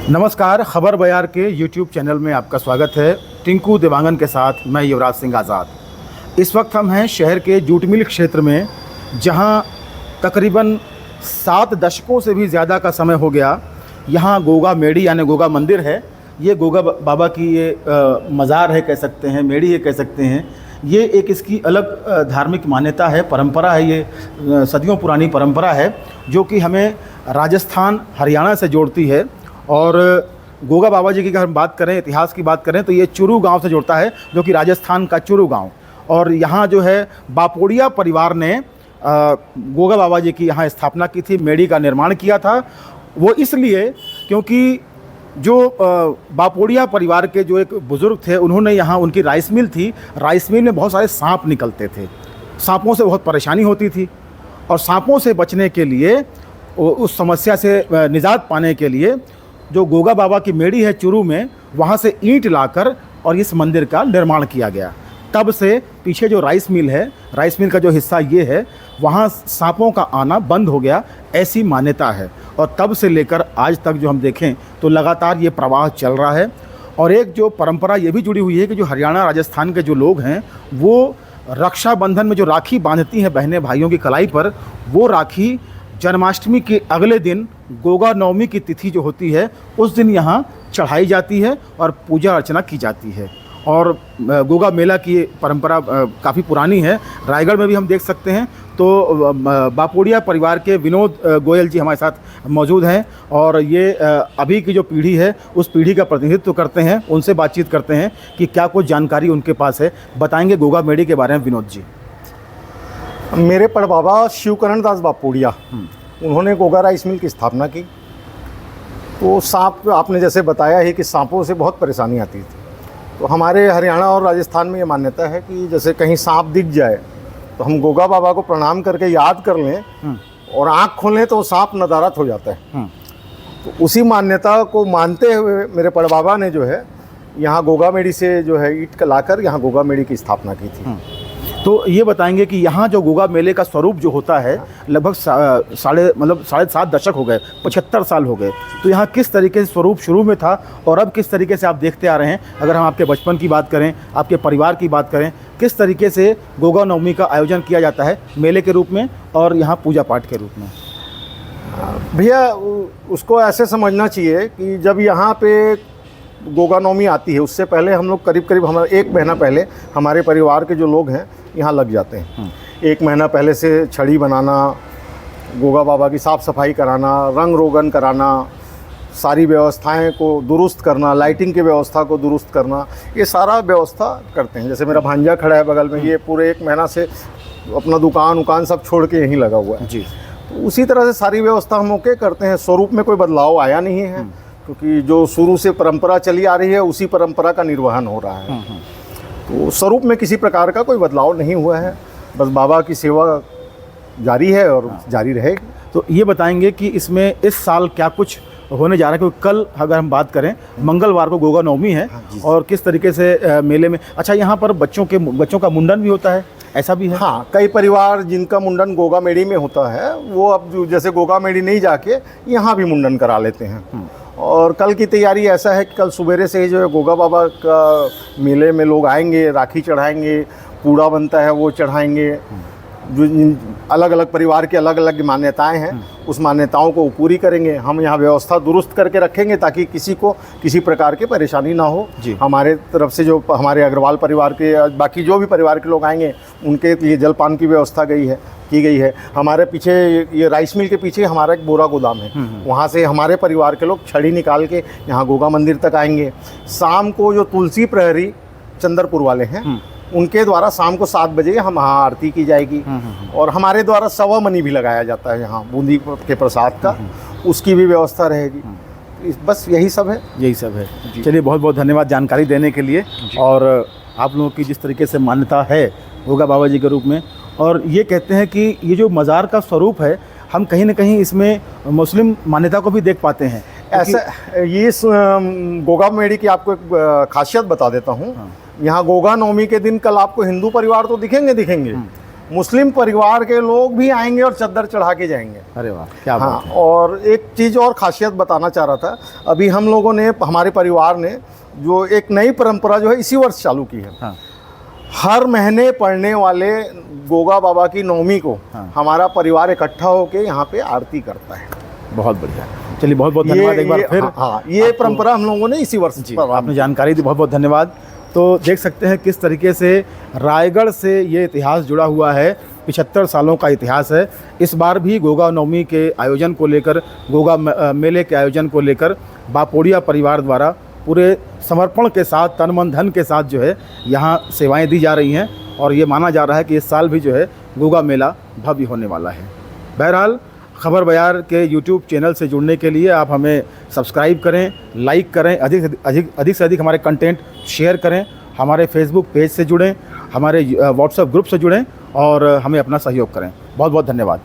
नमस्कार, खबर बयार के YouTube चैनल में आपका स्वागत है। टिंकू देवांगन के साथ मैं युवराज सिंह आज़ाद। इस वक्त हम हैं शहर के जूट मिल क्षेत्र में, जहां तकरीबन 7 दशकों से भी ज़्यादा का समय हो गया। यहां गोगा मेड़ी यानी गोगा मंदिर है। ये गोगा बाबा की ये मज़ार है कह सकते हैं, मेड़ी है कह सकते हैं। ये एक इसकी अलग धार्मिक मान्यता है, परंपरा है। ये सदियों पुरानी परंपरा है जो कि हमें राजस्थान हरियाणा से जोड़ती है। और गोगा बाबा जी की अगर हम बात करें, इतिहास की बात करें, तो ये चुरू गांव से जोड़ता है, जो कि राजस्थान का चुरू गांव। और यहाँ जो है बापोड़िया परिवार ने गोगा बाबा जी की यहाँ स्थापना की थी, मेड़ी का निर्माण किया था। वो इसलिए क्योंकि जो बापोड़िया परिवार के जो एक बुज़ुर्ग थे, उन्होंने यहाँ, उनकी राइस मिल थी, राइस मिल में बहुत सारे सांप निकलते थे। सांपों से बहुत परेशानी होती थी और सांपों से बचने के लिए, उस समस्या से निजात पाने के लिए जो गोगा बाबा की मेड़ी है चुरू में, वहाँ से ईंट लाकर और इस मंदिर का निर्माण किया गया। तब से पीछे जो राइस मिल है, राइस मिल का जो हिस्सा ये है, वहाँ सांपों का आना बंद हो गया, ऐसी मान्यता है। और तब से लेकर आज तक जो हम देखें तो लगातार ये प्रवाह चल रहा है। और एक जो परंपरा ये भी जुड़ी हुई है कि जो हरियाणा राजस्थान के जो लोग हैं, वो रक्षाबंधन में जो राखी बांधती हैं बहनें भाइयों की कलाई पर, वो राखी जन्माष्टमी के अगले दिन, गोगा नवमी की तिथि जो होती है, उस दिन यहाँ चढ़ाई जाती है और पूजा अर्चना की जाती है। और गोगा मेला की परंपरा काफ़ी पुरानी है। रायगढ़ में भी हम देख सकते हैं। तो बापोड़िया परिवार के विनोद गोयल जी हमारे साथ मौजूद हैं और ये अभी की जो पीढ़ी है, उस पीढ़ी का प्रतिनिधित्व करते हैं। उनसे बातचीत करते हैं कि क्या कुछ जानकारी उनके पास है। बताएंगे गोगा मेड़ी के बारे में विनोद जी। मेरे परबाबा शिवकरण दास बापोड़िया, उन्होंने गोगा राइस मिल की स्थापना की। तो सांप, आपने जैसे बताया है कि सांपों से बहुत परेशानी आती थी। तो हमारे हरियाणा और राजस्थान में ये मान्यता है कि जैसे कहीं सांप दिख जाए तो हम गोगा बाबा को प्रणाम करके याद कर लें और आँख खोलें तो सांप नदारत हो जाता है। तो उसी मान्यता को मानते हुए मेरे परबाबा ने जो है यहाँ गोगा मेड़ी से जो है ईंट लाकर यहाँ गोगा मेड़ी की स्थापना की थी। तो ये बताएंगे कि यहाँ जो गोगा मेले का स्वरूप जो होता है, लगभग साढ़े 7 दशक हो गए, 75 साल हो गए। तो यहाँ किस तरीके से स्वरूप शुरू में था और अब किस तरीके से आप देखते आ रहे हैं? अगर हम आपके बचपन की बात करें, आपके परिवार की बात करें, किस तरीके से गोगा नवमी का आयोजन किया जाता है मेले के रूप में और यहाँ पूजा पाठ के रूप में? भैया, उसको ऐसे समझना चाहिए कि जब यहाँ पे गोगा नवमी आती है, उससे पहले हम लोग करीब हमारे 1 महीना पहले हमारे परिवार के जो लोग हैं यहाँ लग जाते हैं। 1 महीना पहले से छड़ी बनाना, गोगा बाबा की साफ़ सफाई कराना, रंग रोगन कराना, सारी व्यवस्थाएं को दुरुस्त करना, लाइटिंग की व्यवस्था को दुरुस्त करना, ये सारा व्यवस्था करते हैं। जैसे मेरा भांजा खड़ा है बगल में, ये पूरे 1 महीना से अपना दुकान सब छोड़ के यहीं लगा हुआ है जी। तो उसी तरह से सारी व्यवस्था हम ओके करते हैं। स्वरूप में कोई बदलाव आया नहीं है, क्योंकि जो शुरू से परंपरा चली आ रही है, उसी परंपरा का निर्वहन हो रहा है। तो स्वरूप में किसी प्रकार का कोई बदलाव नहीं हुआ है। बस बाबा की सेवा जारी है और जारी रहेगी। तो ये बताएंगे कि इसमें इस साल क्या कुछ होने जा रहा है? क्योंकि कल अगर हम बात करें, मंगलवार को गोगा नवमी है। और किस तरीके से मेले में, अच्छा, यहाँ पर बच्चों का मुंडन भी होता है, ऐसा भी है? हाँ, कई परिवार जिनका मुंडन गोगा मेड़ी में होता है, वो अब जैसे गोगा मेड़ी नहीं जाके यहाँ भी मुंडन करा लेते हैं। और कल की तैयारी ऐसा है कि कल सवेरे से ही जो है गोगा बाबा का मेले में लोग आएंगे, राखी चढ़ाएंगे, पूड़ा बनता है वो चढ़ाएंगे। जो अलग अलग परिवार की अलग अलग मान्यताएं हैं, उस मान्यताओं को पूरी करेंगे। हम यहाँ व्यवस्था दुरुस्त करके रखेंगे ताकि किसी को किसी प्रकार की परेशानी ना हो। हमारे तरफ से जो हमारे अग्रवाल परिवार के, बाकी जो भी परिवार के लोग आएंगे, उनके लिए जलपान की व्यवस्था की गई है। हमारे पीछे, ये राइस मिल के पीछे हमारा एक बोरा गोदाम है, वहाँ से हमारे परिवार के लोग छड़ी निकाल के यहाँ गोगा मंदिर तक आएंगे। शाम को जो तुलसी प्रहरी चंद्रपुर वाले हैं, उनके द्वारा शाम को 7 बजे हम यहाँ आरती की जाएगी। और हमारे द्वारा सवा मनी भी लगाया जाता है यहाँ बूंदी के प्रसाद का, उसकी भी व्यवस्था रहेगी। बस यही सब है। चलिए, बहुत बहुत धन्यवाद जानकारी देने के लिए। और आप लोगों की जिस तरीके से मान्यता है गोगा बाबा जी के रूप में, और ये कहते हैं कि ये जो मज़ार का स्वरूप है, हम कहीं ना कहीं इसमें मुस्लिम मान्यता को भी देख पाते हैं। ऐसा, ये गोगा मेड़ी की आपको एक खासियत बता देता हूँ। यहाँ गोगा नवमी के दिन कल आपको हिंदू परिवार तो दिखेंगे, मुस्लिम परिवार के लोग भी आएंगे और चद्दर चढ़ा के जाएंगे। अरे वाह, क्या हाँ, बात है। और एक चीज़ और खासियत बताना चाह रहा था, अभी हम लोगों ने, हमारे परिवार ने जो एक नई परंपरा जो है इसी वर्ष चालू की है। हाँ। हर महीने पड़ने वाले गोगा बाबा की नवमी को हाँ। हमारा परिवार इकट्ठा होकर यहाँ पे आरती करता है। बहुत बढ़िया। चलिए बहुत बहुत धन्यवाद एक बार फिर। हाँ, ये परंपरा हम लोगों ने इसी वर्ष जी, आपने जानकारी दी, बहुत बहुत धन्यवाद। तो देख सकते हैं किस तरीके से रायगढ़ से ये इतिहास जुड़ा हुआ है, 75 सालों का इतिहास है। इस बार भी गोगा नवमी के आयोजन को लेकर, गोगा मेले के आयोजन को लेकर बापोड़िया परिवार द्वारा पूरे समर्पण के साथ, तन मन धन के साथ जो है यहाँ सेवाएं दी जा रही हैं, और ये माना जा रहा है कि इस साल भी जो है गोगा मेला भव्य होने वाला है। बहरहाल, खबर बयार के यूट्यूब चैनल से जुड़ने के लिए आप हमें सब्सक्राइब करें, लाइक करें, अधिक से अधिक हमारे कंटेंट शेयर करें, हमारे फेसबुक पेज से जुड़ें, हमारे व्हाट्सएप ग्रुप से जुड़ें और हमें अपना सहयोग करें। बहुत बहुत धन्यवाद।